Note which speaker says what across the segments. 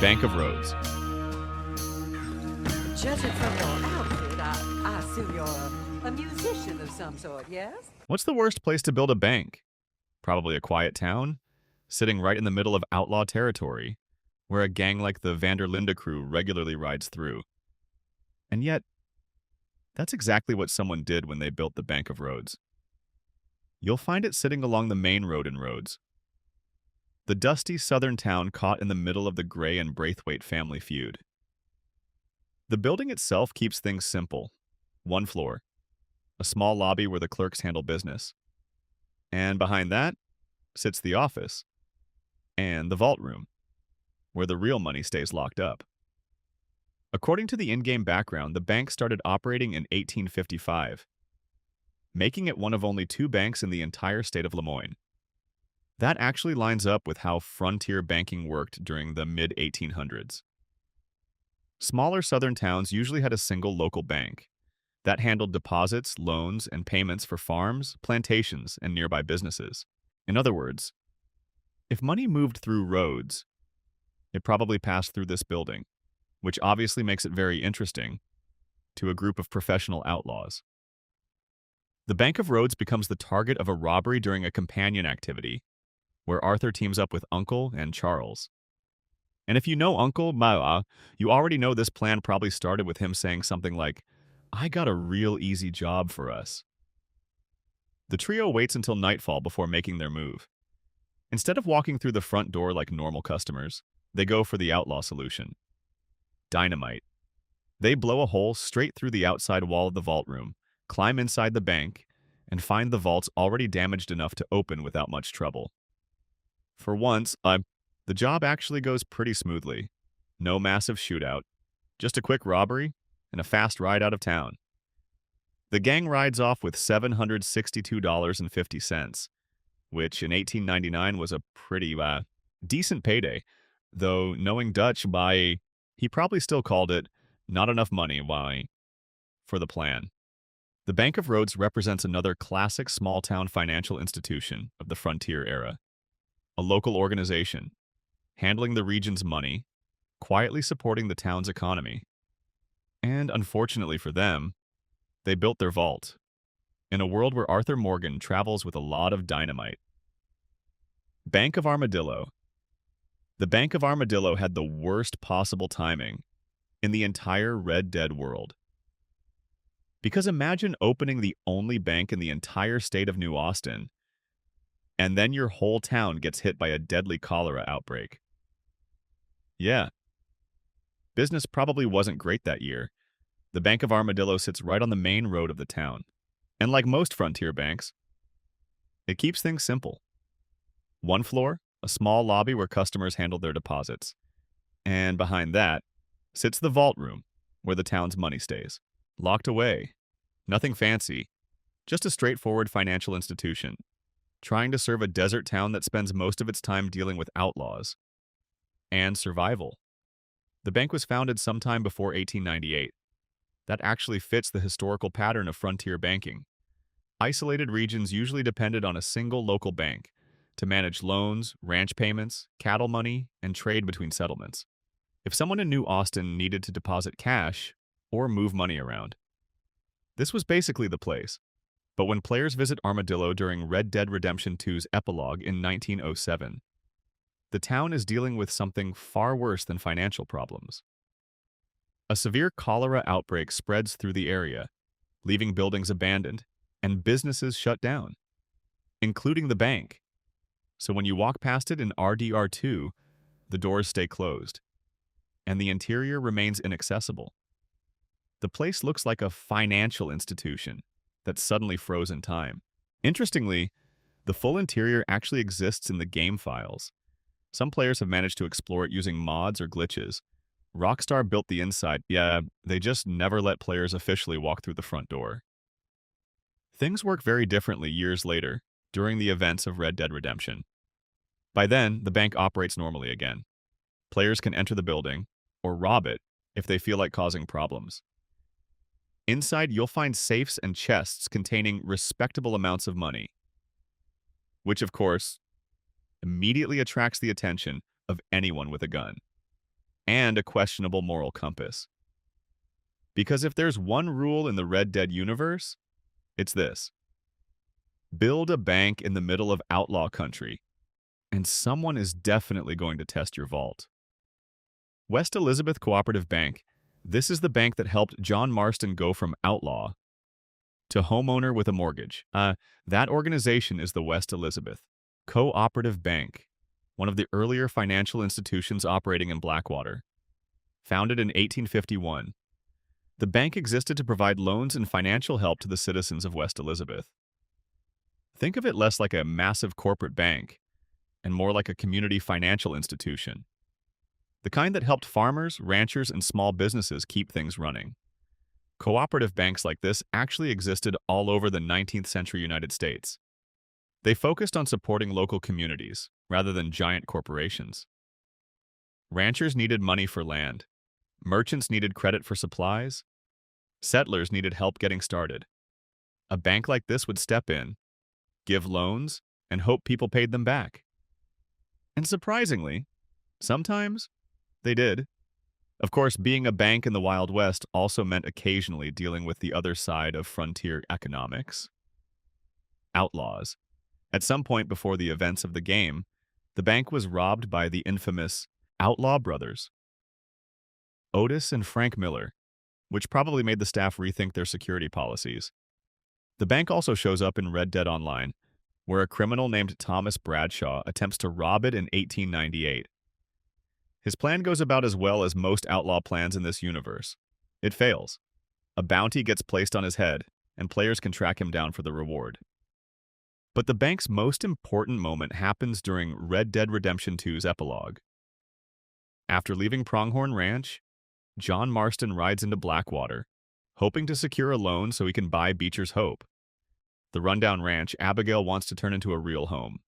Speaker 1: Bank of Rhodes.
Speaker 2: Judging from your outfit, I assume you're a musician of some sort, yes?
Speaker 1: What's the worst place to build a bank? Probably a quiet town, sitting right in the middle of outlaw territory, where a gang like the Vanderlinde crew regularly rides through. And yet, that's exactly what someone did when they built the Bank of Rhodes. You'll find it sitting along the main road in Rhodes, the dusty southern town caught in the middle of the Gray and Braithwaite family feud. The building itself keeps things simple. One floor, a small lobby where the clerks handle business. And behind that sits the office and the vault room, where the real money stays locked up. According to the in-game background, the bank started operating in 1855, making it one of only 2 banks in the entire state of Lemoyne. That actually lines up with how frontier banking worked during the mid-1800s. Smaller southern towns usually had a single local bank that handled deposits, loans, and payments for farms, plantations, and nearby businesses. In other words, if money moved through Rhodes, it probably passed through this building, which obviously makes it very interesting to a group of professional outlaws. The Bank of Rhodes becomes the target of a robbery during a companion activity, where Arthur teams up with Uncle and Charles. And if you know Uncle Mao, you already know this plan probably started with him saying something like, "I got a real easy job for us." The trio waits until nightfall before making their move. Instead of walking through the front door like normal customers, they go for the outlaw solution: dynamite. They blow a hole straight through the outside wall of the vault room, climb inside the bank, and find the vaults already damaged enough to open without much trouble. For once, the job actually goes pretty smoothly. No massive shootout, just a quick robbery and a fast ride out of town. The gang rides off with $762.50, which in 1899 was a pretty decent payday, though knowing Dutch, he probably still called it not enough money for the plan. The Bank of Rhodes represents another classic small-town financial institution of the frontier era. A local organization, handling the region's money, quietly supporting the town's economy. And unfortunately for them, they built their vault in a world where Arthur Morgan travels with a lot of dynamite. Bank of Armadillo. The Bank of Armadillo had the worst possible timing in the entire Red Dead world. Because imagine opening the only bank in the entire state of New Austin, and then your whole town gets hit by a deadly cholera outbreak. Yeah. Business probably wasn't great that year. The Bank of Armadillo sits right on the main road of the town. And like most frontier banks, it keeps things simple. One floor, a small lobby where customers handle their deposits. And behind that sits the vault room, where the town's money stays. Locked away. Nothing fancy. Just a straightforward financial institution, trying to serve a desert town that spends most of its time dealing with outlaws and survival. The bank was founded sometime before 1898. That actually fits the historical pattern of frontier banking. Isolated regions usually depended on a single local bank to manage loans, ranch payments, cattle money, and trade between settlements. If someone in New Austin needed to deposit cash or move money around, this was basically the place. But when players visit Armadillo during Red Dead Redemption 2's epilogue in 1907, the town is dealing with something far worse than financial problems. A severe cholera outbreak spreads through the area, leaving buildings abandoned and businesses shut down, including the bank. So when you walk past it in RDR2, the doors stay closed, and the interior remains inaccessible. The place looks like a financial institution that's suddenly frozen time. Interestingly, the full interior actually exists in the game files. Some players have managed to explore it using mods or glitches. Rockstar built the inside. Yeah, they just never let players officially walk through the front door. Things work very differently years later, during the events of Red Dead Redemption. By then, the bank operates normally again. Players can enter the building, or rob it if they feel like causing problems. Inside, you'll find safes and chests containing respectable amounts of money, which, of course, immediately attracts the attention of anyone with a gun. and a questionable moral compass. Because if there's one rule in the Red Dead universe, it's this: build a bank in the middle of outlaw country, and someone is definitely going to test your vault. West Elizabeth Cooperative Bank. This is the bank that helped John Marston go from outlaw to homeowner with a mortgage. That organization is the West Elizabeth Cooperative Bank, one of the earlier financial institutions operating in Blackwater. Founded in 1851, the bank existed to provide loans and financial help to the citizens of West Elizabeth. Think of it less like a massive corporate bank and more like a community financial institution, the kind that helped farmers, ranchers, and small businesses keep things running. Cooperative banks like this actually existed all over the 19th century United States. They focused on supporting local communities rather than giant corporations. Ranchers needed money for land. Merchants needed credit for supplies. Settlers needed help getting started. A bank like this would step in, give loans, and hope people paid them back. And surprisingly, sometimes they did. Of course, being a bank in the Wild West also meant occasionally dealing with the other side of frontier economics: outlaws. At some point before the events of the game, the bank was robbed by the infamous Outlaw Brothers, Otis and Frank Miller, which probably made the staff rethink their security policies. The bank also shows up in Red Dead Online, where a criminal named Thomas Bradshaw attempts to rob it in 1898. His plan goes about as well as most outlaw plans in this universe. It fails. A bounty gets placed on his head, and players can track him down for the reward. But the bank's most important moment happens during Red Dead Redemption 2's epilogue. After leaving Pronghorn Ranch, John Marston rides into Blackwater, hoping to secure a loan so he can buy Beecher's Hope, the rundown ranch Abigail wants to turn into a real home.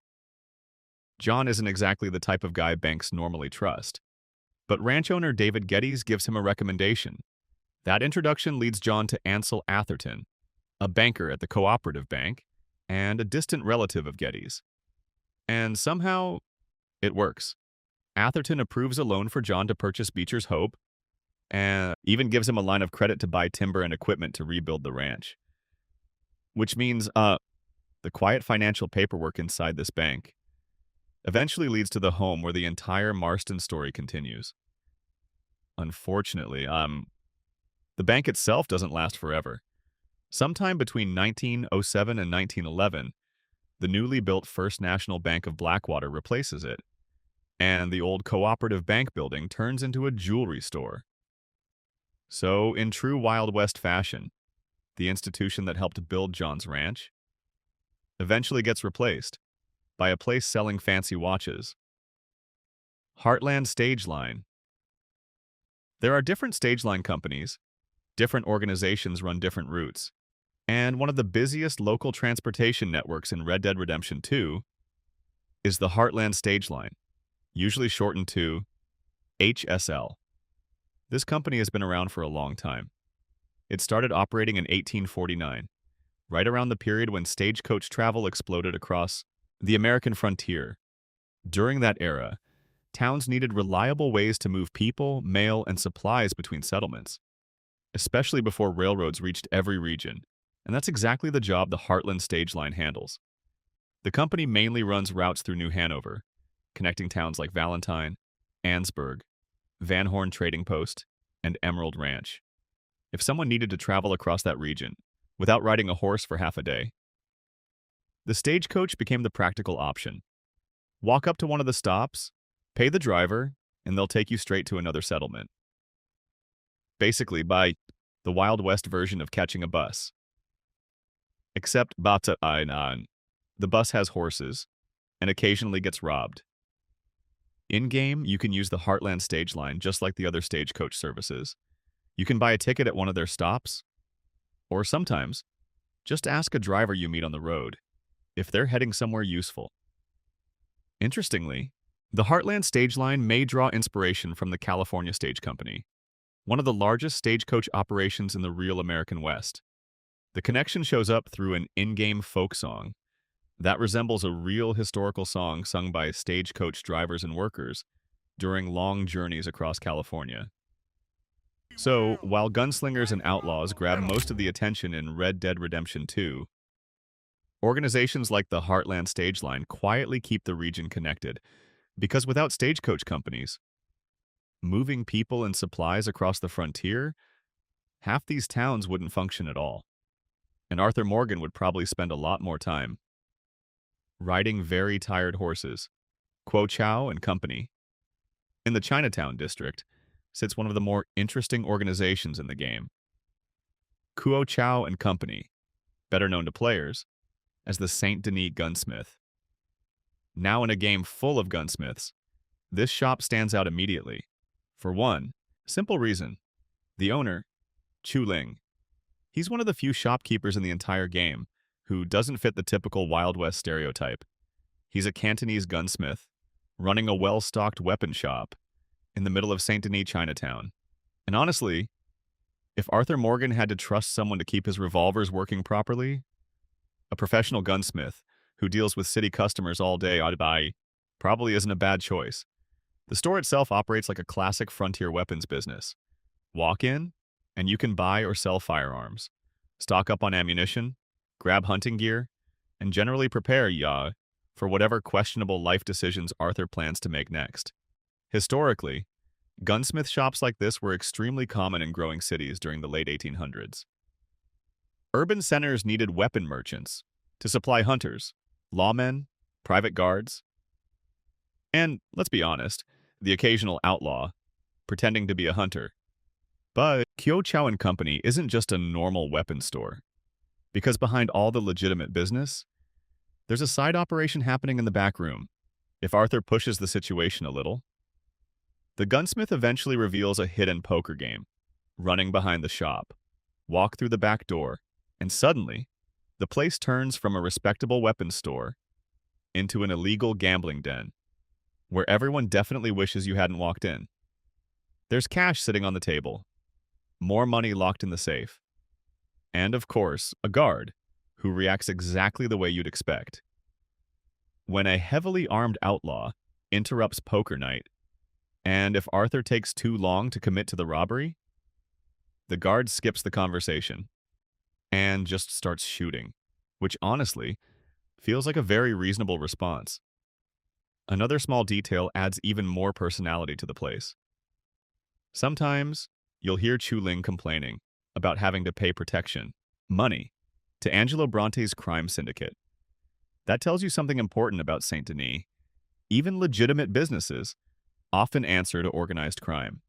Speaker 1: John isn't exactly the type of guy banks normally trust, but ranch owner David Geddes gives him a recommendation. That introduction leads John to Ansel Atherton, a banker at the Cooperative Bank and a distant relative of Geddes. And somehow, it works. Atherton approves a loan for John to purchase Beecher's Hope, and even gives him a line of credit to buy timber and equipment to rebuild the ranch. Which means, the quiet financial paperwork inside this bank eventually leads to the home where the entire Marston story continues. Unfortunately, the bank itself doesn't last forever. Sometime between 1907 and 1911, the newly built First National Bank of Blackwater replaces it, and the old Cooperative Bank building turns into a jewelry store. So, in true Wild West fashion, the institution that helped build John's ranch eventually gets replaced by a place selling fancy watches. Heartland Stage Line. There are different stage line companies, different organizations run different routes, and one of the busiest local transportation networks in Red Dead Redemption 2 is the Heartland Stage Line, usually shortened to HSL. This company has been around for a long time. It started operating in 1849, right around the period when stagecoach travel exploded across the American frontier. During that era, towns needed reliable ways to move people, mail, and supplies between settlements, especially before railroads reached every region, and that's exactly the job the Heartland Stage Line handles. The company mainly runs routes through New Hanover, connecting towns like Valentine, Annesburg, Van Horn Trading Post, and Emerald Ranch. If someone needed to travel across that region without riding a horse for half a day, the stagecoach became the practical option. Walk up to one of the stops, pay the driver, and they'll take you straight to another settlement. Basically, by the Wild West version of catching a bus. Except the bus has horses and occasionally gets robbed. In-game, you can use the Heartland Stage Line just like the other stagecoach services. You can buy a ticket at one of their stops, or sometimes, just ask a driver you meet on the road if they're heading somewhere useful. Interestingly, the Heartland Stage Line may draw inspiration from the California Stage Company, one of the largest stagecoach operations in the real American West. The connection shows up through an in-game folk song that resembles a real historical song sung by stagecoach drivers and workers during long journeys across California. So, while gunslingers and outlaws grab most of the attention in Red Dead Redemption 2, organizations like the Heartland Stage Line quietly keep the region connected, because without stagecoach companies, moving people and supplies across the frontier, half these towns wouldn't function at all. And Arthur Morgan would probably spend a lot more time riding very tired horses. Kuo Chao and Company, in the Chinatown district, sits one of the more interesting organizations in the game. Kuo Chao and Company, better known to players as the Saint Denis Gunsmith. Now in a game full of gunsmiths, this shop stands out immediately. For one simple reason: the owner, Chu Ling. He's one of the few shopkeepers in the entire game who doesn't fit the typical Wild West stereotype. He's a Cantonese gunsmith, running a well-stocked weapon shop in the middle of St. Denis Chinatown. And honestly, if Arthur Morgan had to trust someone to keep his revolvers working properly, a professional gunsmith who deals with city customers all day probably isn't a bad choice. The store itself operates like a classic frontier weapons business. Walk in, and you can buy or sell firearms, stock up on ammunition, grab hunting gear, and generally prepare for whatever questionable life decisions Arthur plans to make next. Historically, gunsmith shops like this were extremely common in growing cities during the late 1800s. Urban centers needed weapon merchants to supply hunters, lawmen, private guards, and, let's be honest, the occasional outlaw pretending to be a hunter. But Kuo Chao and Company isn't just a normal weapons store, because behind all the legitimate business, there's a side operation happening in the back room. If Arthur pushes the situation a little, the gunsmith eventually reveals a hidden poker game running behind the shop. Walk through the back door, and suddenly, the place turns from a respectable weapons store into an illegal gambling den, where everyone definitely wishes you hadn't walked in. There's cash sitting on the table, more money locked in the safe, and of course, a guard who reacts exactly the way you'd expect. When a heavily armed outlaw interrupts poker night, and if Arthur takes too long to commit to the robbery, the guard skips the conversation and just starts shooting, which honestly feels like a very reasonable response. Another small detail adds even more personality to the place. Sometimes you'll hear Chu Ling complaining about having to pay protection, money, to Angelo Bronte's crime syndicate. That tells you something important about St. Denis. Even legitimate businesses often answer to organized crime.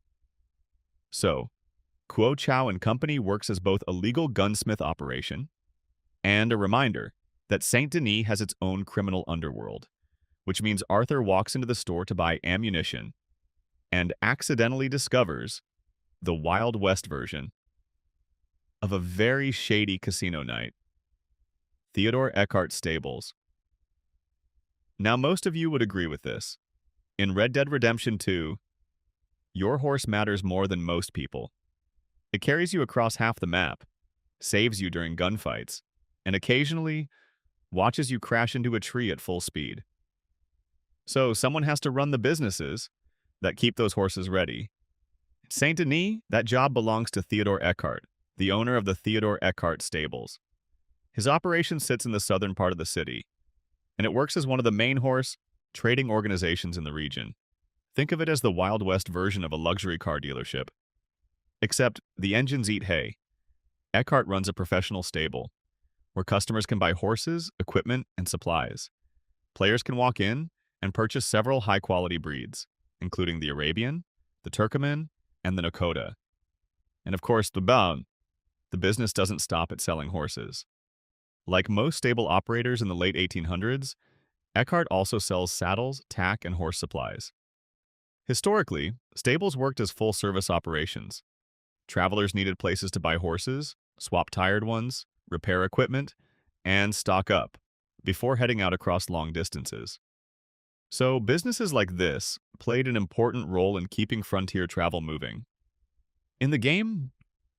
Speaker 1: So, Kuo Chao and Company works as both a legal gunsmith operation and a reminder that St. Denis has its own criminal underworld, which means Arthur walks into the store to buy ammunition and accidentally discovers the Wild West version of a very shady casino night. Theodore Eckhart Stables. Now, most of you would agree with this. In Red Dead Redemption 2, your horse matters more than most people. It carries you across half the map, saves you during gunfights, and occasionally watches you crash into a tree at full speed. So someone has to run the businesses that keep those horses ready. St. Denis, that job belongs to Theodore Eckhart, the owner of the Theodore Eckhart Stables. His operation sits in the southern part of the city, and it works as one of the main horse trading organizations in the region. Think of it as the Wild West version of a luxury car dealership. Except the engines eat hay. Eckhart runs a professional stable, where customers can buy horses, equipment, and supplies. Players can walk in and purchase several high-quality breeds, including the Arabian, the Turkoman, and the Nakota. And of course, the business doesn't stop at selling horses. Like most stable operators in the late 1800s, Eckhart also sells saddles, tack, and horse supplies. Historically, stables worked as full-service operations. Travelers needed places to buy horses, swap tired ones, repair equipment, and stock up before heading out across long distances. So businesses like this played an important role in keeping frontier travel moving. In the game,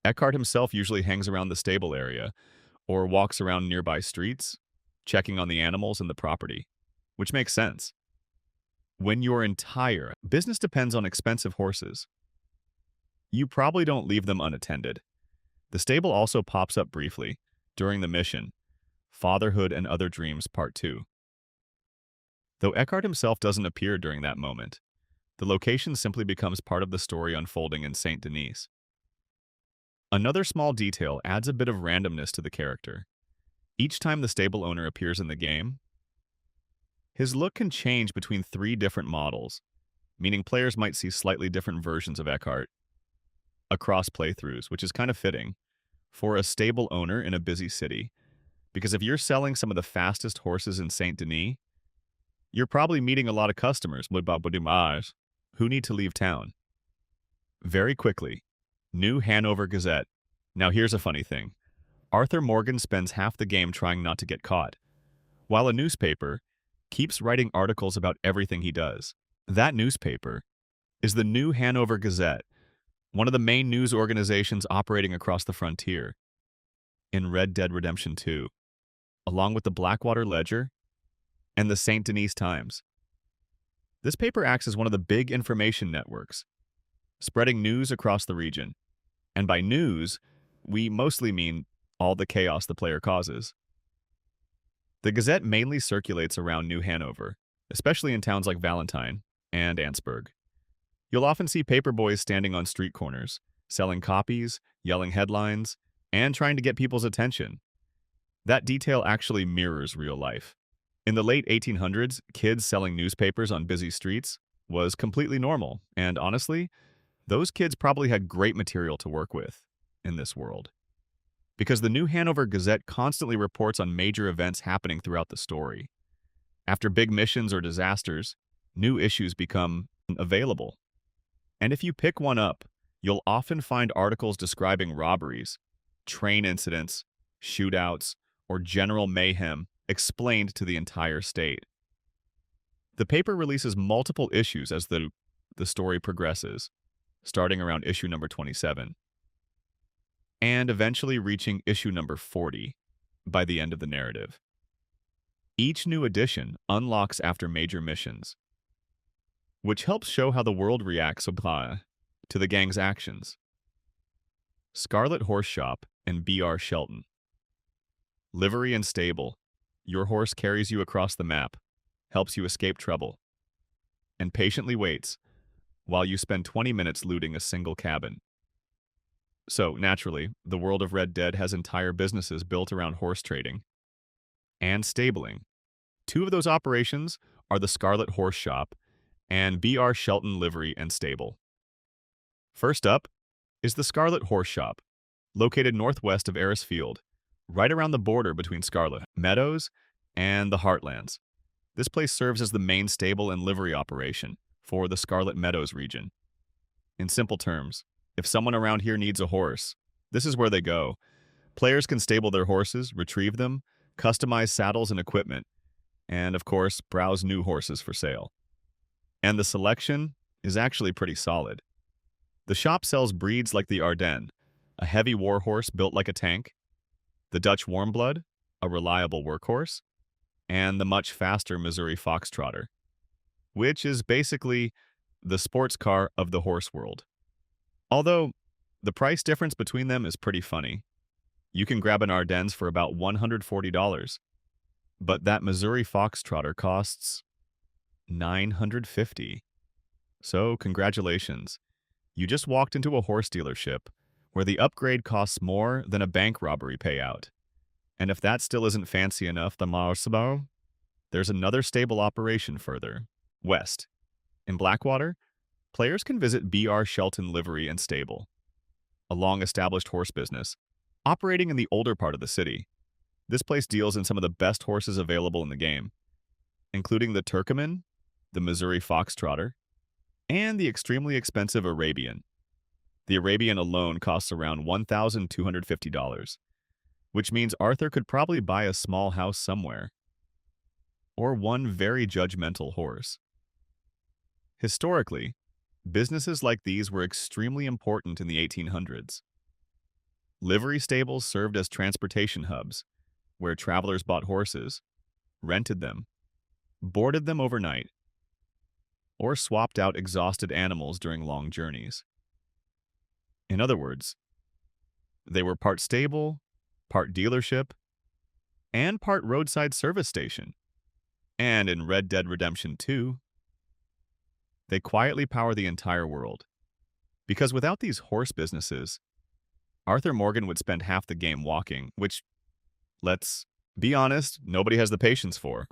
Speaker 1: Eckhart himself usually hangs around the stable area or walks around nearby streets, checking on the animals and the property, which makes sense. When your entire business depends on expensive horses, you probably don't leave them unattended. The stable also pops up briefly during the mission, Fatherhood and Other Dreams Part 2. Though Eckhart himself doesn't appear during that moment, the location simply becomes part of the story unfolding in St. Denis. Another small detail adds a bit of randomness to the character. Each time the stable owner appears in the game, his look can change between 3 different models, meaning players might see slightly different versions of Eckhart across playthroughs, which is kind of fitting for a stable owner in a busy city. Because if you're selling some of the fastest horses in St. Denis, you're probably meeting a lot of customers who need to leave town. Very quickly, new Hanover Gazette. Now here's a funny thing. Arthur Morgan spends half the game trying not to get caught, while a newspaper keeps writing articles about everything he does. That newspaper is the new Hanover Gazette, one of the main news organizations operating across the frontier in Red Dead Redemption 2, along with the Blackwater Ledger and the St. Denis Times. This paper acts as one of the big information networks, spreading news across the region. And by news, we mostly mean all the chaos the player causes. The Gazette mainly circulates around New Hanover, especially in towns like Valentine and Antsburg. You'll often see paper boys standing on street corners, selling copies, yelling headlines, and trying to get people's attention. That detail actually mirrors real life. In the late 1800s, kids selling newspapers on busy streets was completely normal, and honestly, those kids probably had great material to work with in this world. Because the New Hanover Gazette constantly reports on major events happening throughout the story. After big missions or disasters, new issues become available. And if you pick one up, you'll often find articles describing robberies, train incidents, shootouts, or general mayhem explained to the entire state. The paper releases multiple issues as the story progresses, starting around issue number 27, and eventually reaching issue number 40 by the end of the narrative. Each new edition unlocks after major missions, which helps show how the world reacts to the gang's actions. Scarlett Horse Shop and B.R. Shelton. Livery and stable. Your horse carries you across the map, helps you escape trouble, and patiently waits while you spend 20 minutes looting a single cabin. So, naturally, the world of Red Dead has entire businesses built around horse trading and stabling. 2 of those operations are the Scarlett Horse Shop and B.R. Shelton Livery and Stable. First up is the Scarlett Horse Shop, located northwest of Eris Field, right around the border between Scarlett Meadows and the Heartlands. This place serves as the main stable and livery operation for the Scarlett Meadows region. In simple terms, if someone around here needs a horse, this is where they go. Players can stable their horses, retrieve them, customize saddles and equipment, and of course, browse new horses for sale. And the selection is actually pretty solid. The shop sells breeds like the Ardennes, a heavy war horse built like a tank, the Dutch Warmblood, a reliable workhorse, and the much faster Missouri Foxtrotter, which is basically the sports car of the horse world. Although, the price difference between them is pretty funny. You can grab an Ardennes for about $140, but that Missouri Foxtrotter costs $950. So, congratulations. You just walked into a horse dealership where the upgrade costs more than a bank robbery payout. And if that still isn't fancy enough, there's another stable operation further west. In Blackwater, players can visit B.R. Shelton Livery and Stable, a long-established horse business, operating in the older part of the city. This place deals in some of the best horses available in the game, including the Turcoman, the Missouri Foxtrotter, and the extremely expensive Arabian. The Arabian alone costs around $1,250, which means Arthur could probably buy a small house somewhere, or one very judgmental horse. Historically, businesses like these were extremely important in the 1800s. Livery stables served as transportation hubs, where travelers bought horses, rented them, boarded them overnight, or swapped out exhausted animals during long journeys. In other words, they were part stable, part dealership, and part roadside service station. And in Red Dead Redemption 2, they quietly power the entire world. Because without these horse businesses, Arthur Morgan would spend half the game walking, which, let's be honest, nobody has the patience for.